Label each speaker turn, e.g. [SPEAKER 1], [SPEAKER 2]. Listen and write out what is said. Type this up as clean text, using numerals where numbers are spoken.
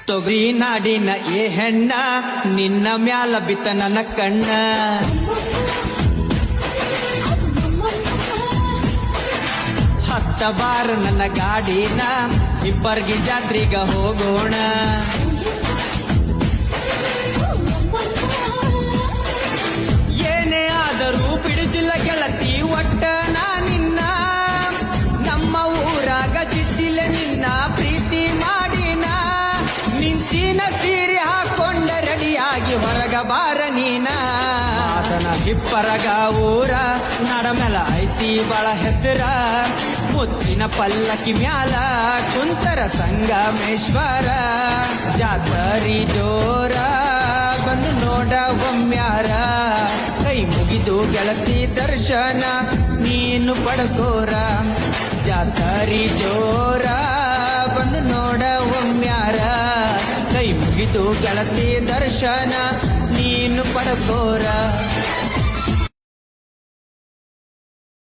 [SPEAKER 1] ತೊಗರಿ ನಾಡಿನ ಏ ಹೆಣ್ಣ ನಿನ್ನ ಮ್ಯಾಲ ಬಿತ್ತ ನನ್ನ ಕಣ್ಣ ಹತ್ತ ಬಾರ ನನ್ನ ಗಾಡಿನ ಇಬ್ಬರ್ಗಿ ಜಾತ್ರಿಗ ಹೋಗೋಣ ಏನೇ ಆದರೂ ಬಿಡುದಿಲ್ಲ ಗೆಳತಿ ಒಟ್ಟ ನಾ ನಿನ್ನ ನಮ್ಮ ಊರಾಗ ಜಿದ್ದಿಲ್ಲ ನಿನ್ನ ಪ್ರೀತಿ ಮಾಡಿನ ಮಿಂಚಿನ ಸೀರೆ ಹಾಕೊಂಡ ರೆಡಿಯಾಗಿ ಹೊರಗ ಬಾರ ನೀನ ಆತನ ಹಿಪ್ಪರಗ ಊರ ನಡಮೆಲ ಐತಿ ಬಳ ಹೆಸರ ಮುತ್ತಿನ ಪಲ್ಲಕ್ಕಿ ಮ್ಯಾಲ ಕುಂತರ ಸಂಗಮೇಶ್ವರ ಜಾತರಿ ಜೋರ ಬಂದು ನೋಡ ಒಮ್ಮ್ಯಾರ ಕೈ ಮುಗಿದು ಗೆಳತಿ ದರ್ಶನ ನೀನು ಪಡ್ಕೋರ ಜಾತರಿ ಜೋರ ಬಂದು ನೋಡ ಒಮ್ಮ್ಯಾರ ಕೈ ಮುಗಿದು ಗೆಳತಿ ದರ್ಶನ ನೀನು ಪಡ್ಕೋರ